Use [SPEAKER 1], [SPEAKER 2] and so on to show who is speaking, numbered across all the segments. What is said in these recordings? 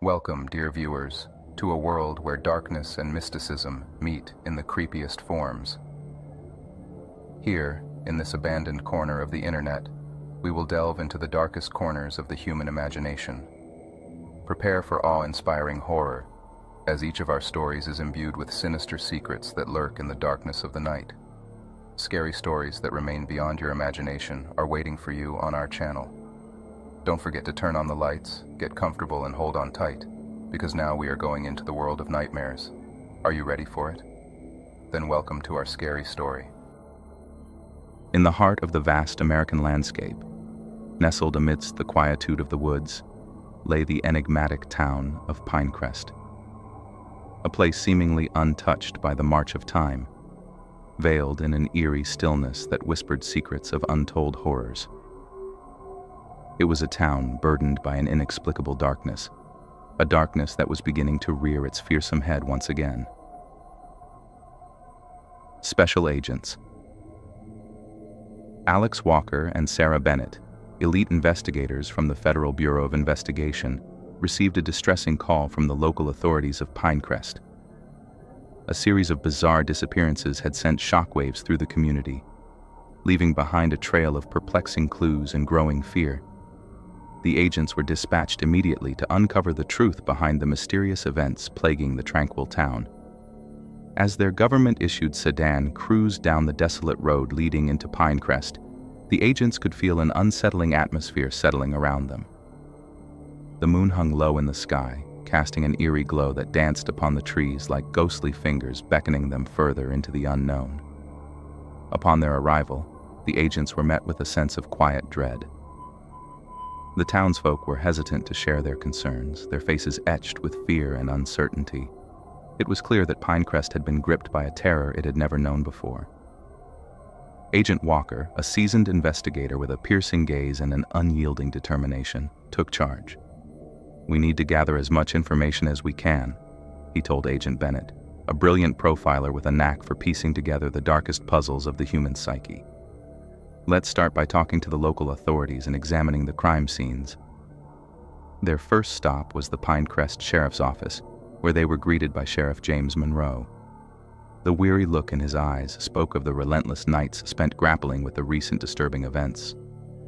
[SPEAKER 1] Welcome, dear viewers, to a world where darkness and mysticism meet in the creepiest forms. Here, in this abandoned corner of the internet, we will delve into the darkest corners of the human imagination. Prepare for awe-inspiring horror, as each of our stories is imbued with sinister secrets that lurk in the darkness of the night. Scary stories that remain beyond your imagination are waiting for you on our channel. Don't forget to turn on the lights, get comfortable, and hold on tight, because now we are going into the world of nightmares. Are you ready for it? Then welcome to our scary story. In the heart of the vast American landscape, nestled amidst the quietude of the woods, lay the enigmatic town of Pinecrest. A place seemingly untouched by the march of time, veiled in an eerie stillness that whispered secrets of untold horrors. It was a town burdened by an inexplicable darkness, a darkness that was beginning to rear its fearsome head once again. Special Agents Alex Walker and Sarah Bennett, elite investigators from the Federal Bureau of Investigation, received a distressing call from the local authorities of Pinecrest. A series of bizarre disappearances had sent shockwaves through the community, leaving behind a trail of perplexing clues and growing fear. The agents were dispatched immediately to uncover the truth behind the mysterious events plaguing the tranquil town. As their government-issued sedan cruised down the desolate road leading into Pinecrest, the agents could feel an unsettling atmosphere settling around them. The moon hung low in the sky, casting an eerie glow that danced upon the trees like ghostly fingers beckoning them further into the unknown. Upon their arrival, the agents were met with a sense of quiet dread. The townsfolk were hesitant to share their concerns, their faces etched with fear and uncertainty. It was clear that Pinecrest had been gripped by a terror it had never known before. Agent Walker, a seasoned investigator with a piercing gaze and an unyielding determination, took charge. "We need to gather as much information as we can," he told Agent Bennett, a brilliant profiler with a knack for piecing together the darkest puzzles of the human psyche. "Let's start by talking to the local authorities and examining the crime scenes." Their first stop was the Pinecrest Sheriff's Office, where they were greeted by Sheriff James Monroe. The weary look in his eyes spoke of the relentless nights spent grappling with the recent disturbing events.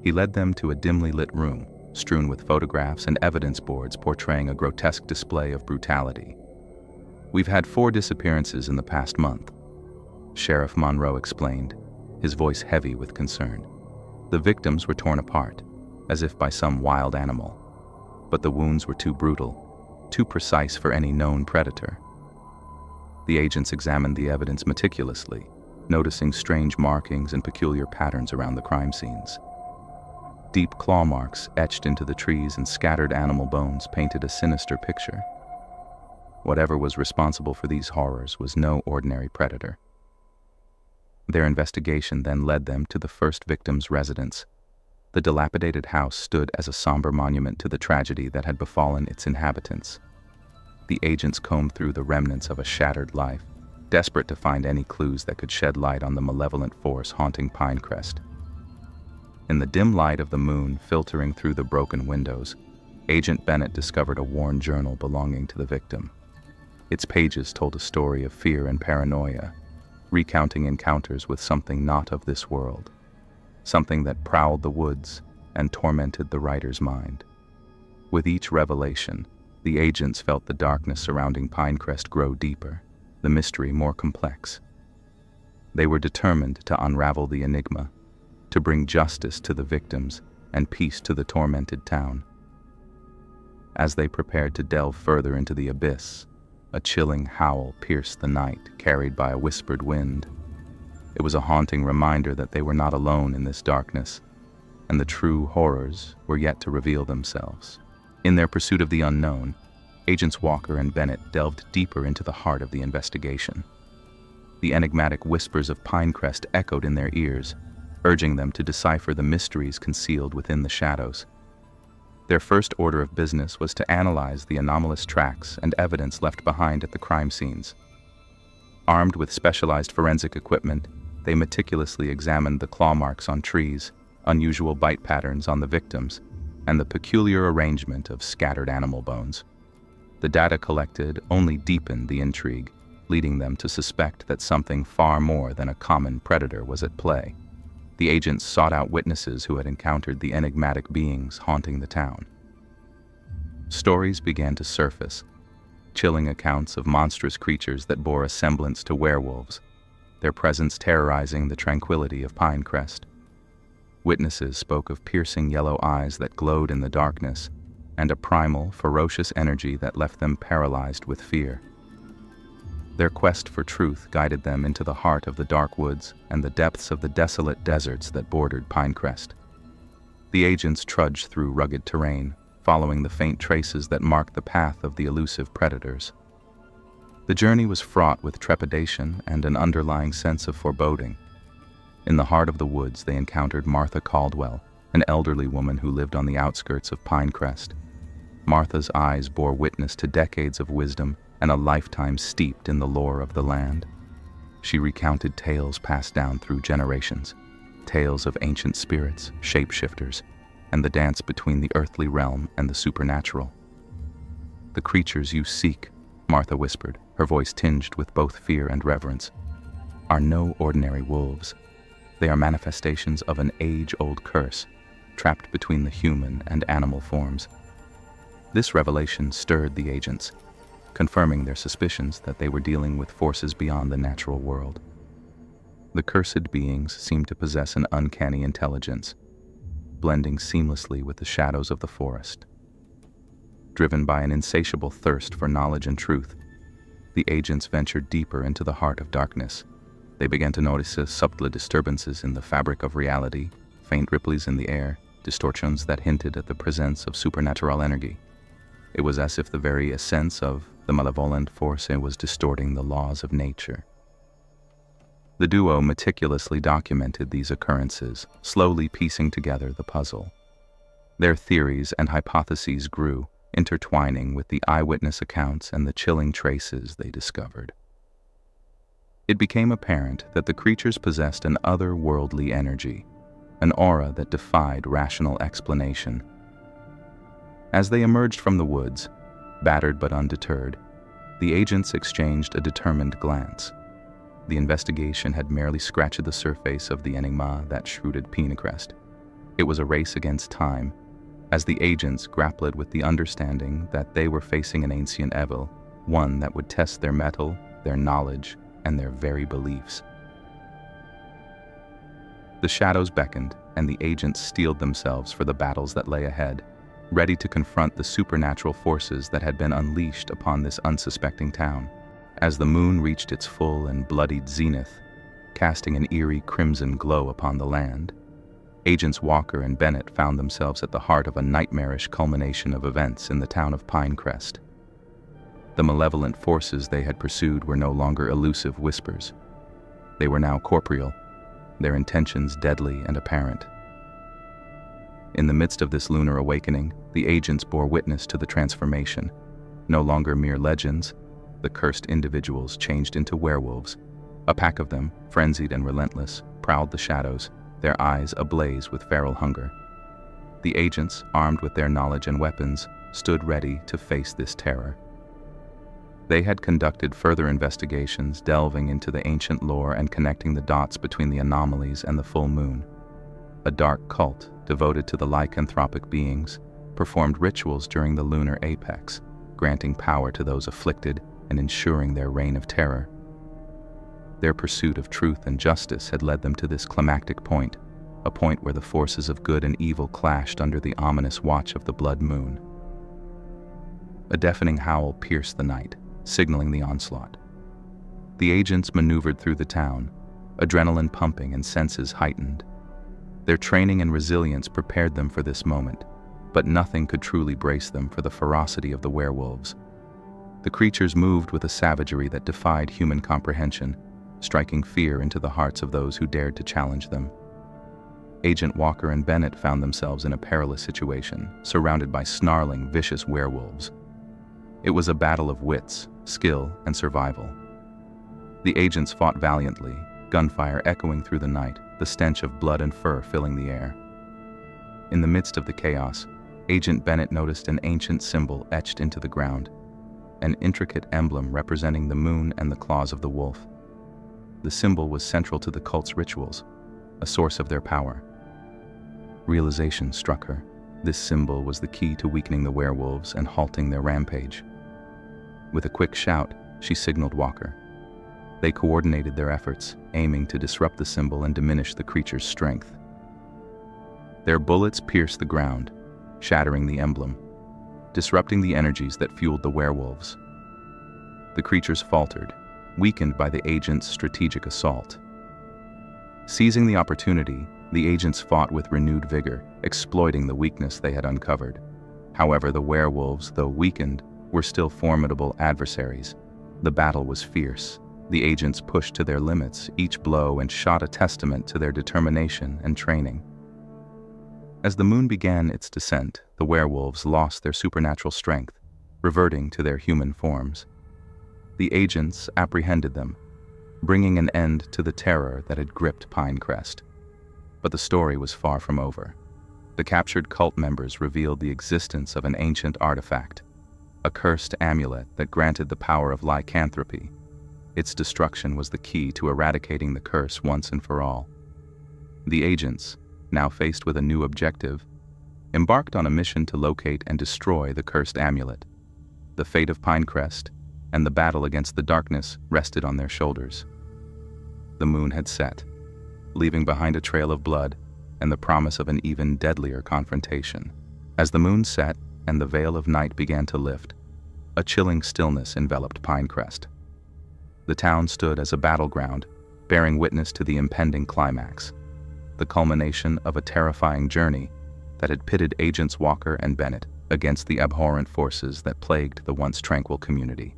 [SPEAKER 1] He led them to a dimly lit room, strewn with photographs and evidence boards portraying a grotesque display of brutality. "We've had 4 disappearances in the past month," Sheriff Monroe explained, his voice heavy with concern. "The victims were torn apart, as if by some wild animal. But the wounds were too brutal, too precise for any known predator." The agents examined the evidence meticulously, noticing strange markings and peculiar patterns around the crime scenes. Deep claw marks etched into the trees and scattered animal bones painted a sinister picture. Whatever was responsible for these horrors was no ordinary predator. Their investigation then led them to the first victim's residence. The dilapidated house stood as a somber monument to the tragedy that had befallen its inhabitants. The agents combed through the remnants of a shattered life, desperate to find any clues that could shed light on the malevolent force haunting Pinecrest. In the dim light of the moon filtering through the broken windows, Agent Bennett discovered a worn journal belonging to the victim. Its pages told a story of fear and paranoia, recounting encounters with something not of this world, something that prowled the woods and tormented the writer's mind. With each revelation, the agents felt the darkness surrounding Pinecrest grow deeper, the mystery more complex. They were determined to unravel the enigma, to bring justice to the victims and peace to the tormented town. As they prepared to delve further into the abyss, a chilling howl pierced the night, carried by a whispered wind. It was a haunting reminder that they were not alone in this darkness, and the true horrors were yet to reveal themselves. In their pursuit of the unknown, Agents Walker and Bennett delved deeper into the heart of the investigation. The enigmatic whispers of Pinecrest echoed in their ears, urging them to decipher the mysteries concealed within the shadows. Their first order of business was to analyze the anomalous tracks and evidence left behind at the crime scenes. Armed with specialized forensic equipment, they meticulously examined the claw marks on trees, unusual bite patterns on the victims, and the peculiar arrangement of scattered animal bones. The data collected only deepened the intrigue, leading them to suspect that something far more than a common predator was at play. The agents sought out witnesses who had encountered the enigmatic beings haunting the town. Stories began to surface, chilling accounts of monstrous creatures that bore a semblance to werewolves, their presence terrorizing the tranquility of Pinecrest. Witnesses spoke of piercing yellow eyes that glowed in the darkness, and a primal, ferocious energy that left them paralyzed with fear. Their quest for truth guided them into the heart of the dark woods and the depths of the desolate deserts that bordered Pinecrest. The agents trudged through rugged terrain, following the faint traces that marked the path of the elusive predators. The journey was fraught with trepidation and an underlying sense of foreboding. In the heart of the woods, they encountered Martha Caldwell, an elderly woman who lived on the outskirts of Pinecrest. Martha's eyes bore witness to decades of wisdom and a lifetime steeped in the lore of the land. She recounted tales passed down through generations, tales of ancient spirits, shapeshifters, and the dance between the earthly realm and the supernatural. "The creatures you seek," Martha whispered, her voice tinged with both fear and reverence, "are no ordinary wolves. They are manifestations of an age-old curse, trapped between the human and animal forms." This revelation stirred the agents, confirming their suspicions that they were dealing with forces beyond the natural world. The cursed beings seemed to possess an uncanny intelligence, blending seamlessly with the shadows of the forest. Driven by an insatiable thirst for knowledge and truth, the agents ventured deeper into the heart of darkness. They began to notice subtle disturbances in the fabric of reality, faint ripples in the air, distortions that hinted at the presence of supernatural energy. It was as if the very essence of the malevolent force was distorting the laws of nature. The duo meticulously documented these occurrences, slowly piecing together the puzzle. Their theories and hypotheses grew, intertwining with the eyewitness accounts and the chilling traces they discovered. It became apparent that the creatures possessed an otherworldly energy, an aura that defied rational explanation. As they emerged from the woods, battered but undeterred, the agents exchanged a determined glance. The investigation had merely scratched the surface of the enigma that shrouded Pinecrest. It was a race against time, as the agents grappled with the understanding that they were facing an ancient evil, one that would test their mettle, their knowledge, and their very beliefs. The shadows beckoned, and the agents steeled themselves for the battles that lay ahead, ready to confront the supernatural forces that had been unleashed upon this unsuspecting town. As the moon reached its full and bloodied zenith, casting an eerie crimson glow upon the land, Agents Walker and Bennett found themselves at the heart of a nightmarish culmination of events in the town of Pinecrest. The malevolent forces they had pursued were no longer elusive whispers. They were now corporeal, their intentions deadly and apparent. In the midst of this lunar awakening, the agents bore witness to the transformation. No longer mere legends, the cursed individuals changed into werewolves. A pack of them, frenzied and relentless, prowled the shadows, their eyes ablaze with feral hunger. The agents, armed with their knowledge and weapons, stood ready to face this terror. They had conducted further investigations, delving into the ancient lore and connecting the dots between the anomalies and the full moon. A dark cult, devoted to the lycanthropic beings, performed rituals during the lunar apex, granting power to those afflicted and ensuring their reign of terror. Their pursuit of truth and justice had led them to this climactic point, a point where the forces of good and evil clashed under the ominous watch of the blood moon. A deafening howl pierced the night, signaling the onslaught. The agents maneuvered through the town, adrenaline pumping and senses heightened. Their training and resilience prepared them for this moment, but nothing could truly brace them for the ferocity of the werewolves. The creatures moved with a savagery that defied human comprehension, striking fear into the hearts of those who dared to challenge them. Agent Walker and Bennett found themselves in a perilous situation, surrounded by snarling, vicious werewolves. It was a battle of wits, skill, and survival. The agents fought valiantly, gunfire echoing through the night, the stench of blood and fur filling the air. In the midst of the chaos, Agent Bennett noticed an ancient symbol etched into the ground, an intricate emblem representing the moon and the claws of the wolf. The symbol was central to the cult's rituals, a source of their power. Realization struck her. This symbol was the key to weakening the werewolves and halting their rampage. With a quick shout, she signaled Walker. They coordinated their efforts, aiming to disrupt the symbol and diminish the creature's strength. Their bullets pierced the ground, shattering the emblem, disrupting the energies that fueled the werewolves. The creatures faltered, weakened by the agents' strategic assault. Seizing the opportunity, the agents fought with renewed vigor, exploiting the weakness they had uncovered. However, the werewolves, though weakened, were still formidable adversaries. The battle was fierce. The agents pushed to their limits, each blow and shot a testament to their determination and training. As the moon began its descent, the werewolves lost their supernatural strength, reverting to their human forms. The agents apprehended them, bringing an end to the terror that had gripped Pinecrest. But the story was far from over. The captured cult members revealed the existence of an ancient artifact, a cursed amulet that granted the power of lycanthropy. Its destruction was the key to eradicating the curse once and for all. The agents, now faced with a new objective, embarked on a mission to locate and destroy the cursed amulet. The fate of Pinecrest and the battle against the darkness rested on their shoulders. The moon had set, leaving behind a trail of blood and the promise of an even deadlier confrontation. As the moon set and the veil of night began to lift, a chilling stillness enveloped Pinecrest. The town stood as a battleground, bearing witness to the impending climax, the culmination of a terrifying journey that had pitted Agents Walker and Bennett against the abhorrent forces that plagued the once tranquil community.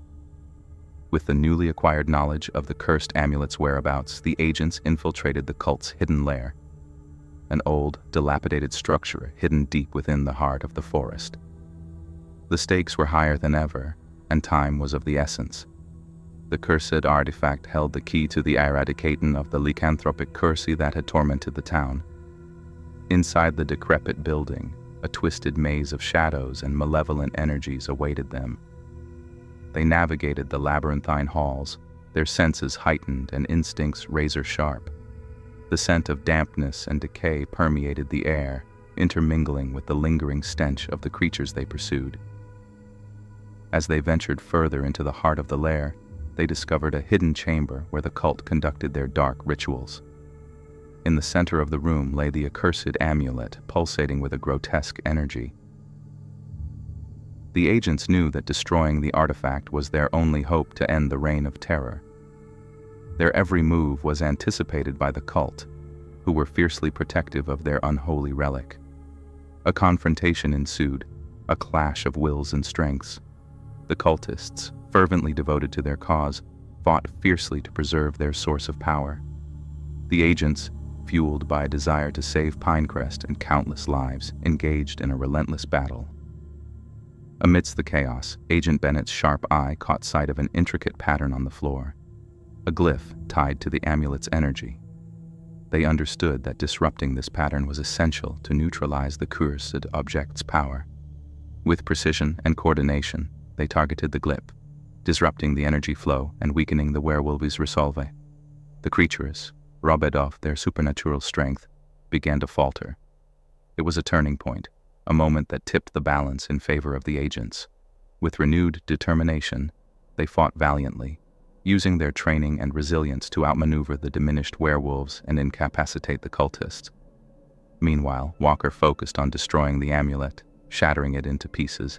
[SPEAKER 1] With the newly acquired knowledge of the cursed amulet's whereabouts, the agents infiltrated the cult's hidden lair, an old, dilapidated structure hidden deep within the heart of the forest. The stakes were higher than ever, and time was of the essence. The cursed artifact held the key to the eradication of the lycanthropic curse that had tormented the town. Inside the decrepit building, a twisted maze of shadows and malevolent energies awaited them. They navigated the labyrinthine halls, their senses heightened and instincts razor-sharp. The scent of dampness and decay permeated the air, intermingling with the lingering stench of the creatures they pursued. As they ventured further into the heart of the lair, they discovered a hidden chamber where the cult conducted their dark rituals. In the center of the room lay the accursed amulet, pulsating with a grotesque energy. The agents knew that destroying the artifact was their only hope to end the reign of terror. Their every move was anticipated by the cult, who were fiercely protective of their unholy relic. A confrontation ensued, a clash of wills and strengths. The cultists, fervently devoted to their cause, fought fiercely to preserve their source of power. The agents, fueled by a desire to save Pinecrest and countless lives, engaged in a relentless battle. Amidst the chaos, Agent Bennett's sharp eye caught sight of an intricate pattern on the floor, a glyph tied to the amulet's energy. They understood that disrupting this pattern was essential to neutralize the cursed object's power. With precision and coordination, they targeted the glyph, disrupting the energy flow and weakening the werewolf's resolve. The creatures, robbed of their supernatural strength, began to falter. It was a turning point, a moment that tipped the balance in favor of the agents. With renewed determination, they fought valiantly, using their training and resilience to outmaneuver the diminished werewolves and incapacitate the cultists. Meanwhile, Walker focused on destroying the amulet, shattering it into pieces.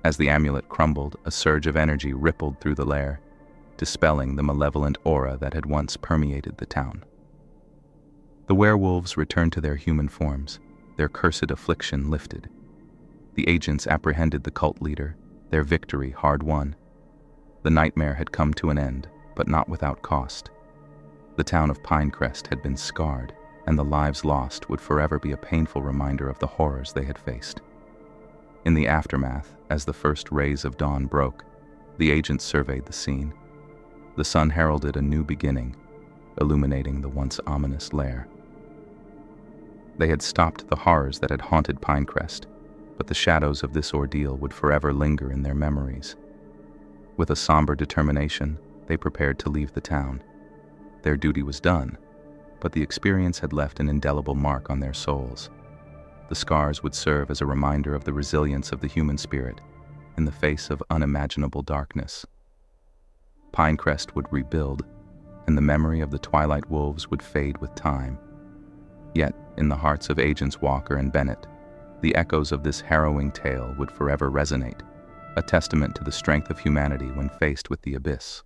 [SPEAKER 1] As the amulet crumbled, a surge of energy rippled through the lair, dispelling the malevolent aura that had once permeated the town. The werewolves returned to their human forms, their cursed affliction lifted. The agents apprehended the cult leader, their victory hard-won. The nightmare had come to an end, but not without cost. The town of Pinecrest had been scarred, and the lives lost would forever be a painful reminder of the horrors they had faced. In the aftermath, as the first rays of dawn broke, the agents surveyed the scene. The sun heralded a new beginning, illuminating the once ominous lair. They had stopped the horrors that had haunted Pinecrest, but the shadows of this ordeal would forever linger in their memories. With a somber determination, they prepared to leave the town. Their duty was done, but the experience had left an indelible mark on their souls. The scars would serve as a reminder of the resilience of the human spirit in the face of unimaginable darkness. Pinecrest would rebuild, and the memory of the Twilight Wolves would fade with time. Yet, in the hearts of Agents Walker and Bennett, the echoes of this harrowing tale would forever resonate, a testament to the strength of humanity when faced with the abyss.